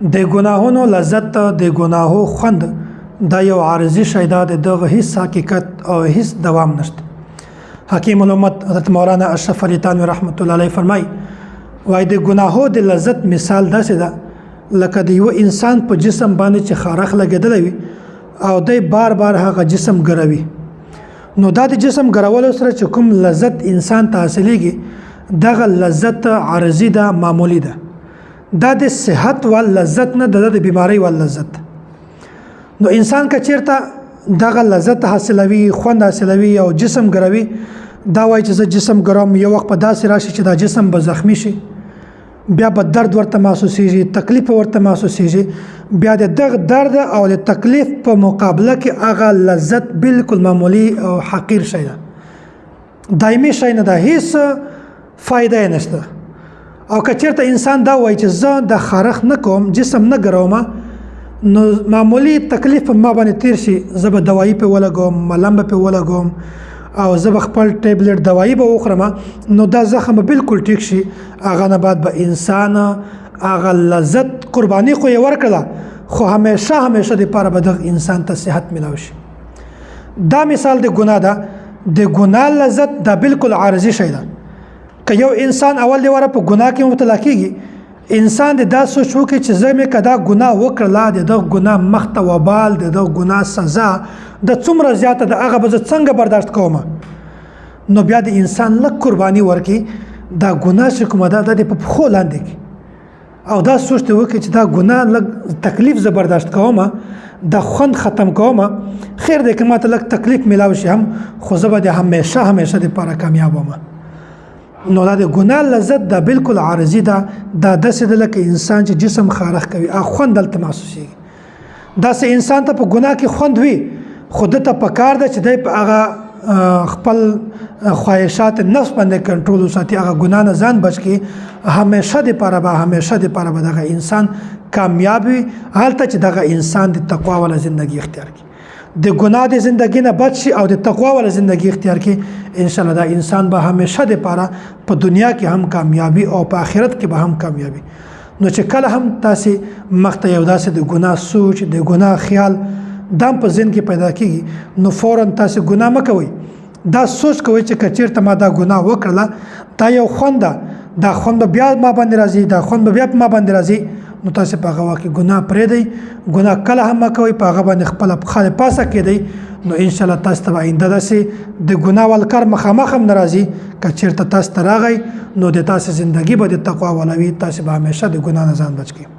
د ګناهونو لذت د ګناهو خوند دا یو عارضی شی ده، دغه هیڅ حقیقت او هیڅ دوام نشته. حکیم الامت حضرت مولانا اشرف علی تھانوی رحمت الله علیه فرمای وای د ګناهو د لذت مثال داسې ده لکه د یو انسان په جسم باندې چې خارخ لګیدلی وي او دی بار بار هغه جسم ګروي. نو دا د جسم ګرولو سره چې کوم لذت انسان ته حاصلېږي دغه لذت عارضي ده، معمولی ده. دا د صحت ول لذت نه، د بیماری ول لذت. نو انسان که چیرته دغه لذت حاصلوي، خوند حاصلوي او جسم ګروي، دا وایي چې زه جسم ګروم، یو وخت په داسې راشي چې دا جسم به زخمی شي، بیا به درد ورته محسوسیږي، تکلیف ورته محسوسیږي، بیا د دغه درد او د تکلیف په مقابله کې هغه لذت بالکل معمولی او حقیر شی ده، دایمي شی نه ده، هیڅ فایده یې نشته. او که چیرته انسان دا وایي چې زه د خارخ نه کوم، جسم نه ګروم، نو معمولی تکلیف په ما باندې تیر شي، زه به دوایي په ولګوم، ملم به په ولګوم او زه به خپل ټیبلټ دوایي به وخورم، نو دا زخم بالکل ټیک شي. هغه نه بعد به انسان هغه لذت قرباني خو یې ورکړه، خو همیشه دپاره به دغه انسان ته صحت میلاو شي. دا مثال د ګناه ده. د ګناه لذت دا بالکل عارضي شی ده. که یو انسان اول دی وره په ګناه کې مبتلا کیږي، انسان د دا سوچ وکړي چې زه مې که دا ګناه وکړله، د دغه ګناه مخته وبال، د دغه ګناه سزا د څومره زیاته ده، هغه به زه څنګه برداشت کوم. نو بیا د انسان لږ قرباني ورکړي، دا ګناه چې کومه ده دا د په پښو لاندې کړي او دا سوچ ته وکړي چې دا ګناه لږ تکلیف زه برداشت کوم، دا خوند ختم کوم، خیر دی که ماته لږ تکلیف میلاو شي هم، خو زه به د همیشه دپاره کامیاب وم. نو دا د ګناه لذت دا بالکل عارضي ده. دا داسې ده لکه انسان چې جسم خارخ کوي، خوند دلته محسوسیږي. داسې انسان ته په ګناه کې خوند وي، خو ده ته پکار ده چې دی په هغه خپل خواهشات نفس باندې کنټرول وساتي، هغه ګناه نه ځان بچ کړي. همیشه دپاره به دغه انسان کامیاب وي، هلته چې دغه انسان د تقوا والا زندگی اختیار کړي، د ګناه د زندگی نه بچ شي او د تقوا والا زندگی اختیار کړي. انشاءالله دا انسان به همیشه دپاره په دنیا کې هم کامیابی او په آخرت کې به هم کامیابی. نو چې کله هم تاسې مخته یو داسې د ګناه سوچ، د ګناه خیال دام په ذهن کې پیدا کیږي، نو فوراً تاسې ګناه مه کوئ. دا سوچ کوئ چې که چیرته ما دا ګناه وکړله، دا یو خوند ده، دا خوند به بیا ما باندې راځي، دا خوند به بیا په ما باندې راځي. نو تاسې په هغه وخت کې ګناه پرېږدئ، ګناه کله هم مه کوئ، په هغه باندې خپله پښه د پاسه کېدئ. نو انشاءالله تاسو ته به آینده داسې د ګناه وال کار مخامخ هم نه راځي. که چیرته تاسو ته راغی، نو د تاسې زندګي به د تقوا والا وي، تاسې به همیشه د ګناه نه ځان بچ کړئ.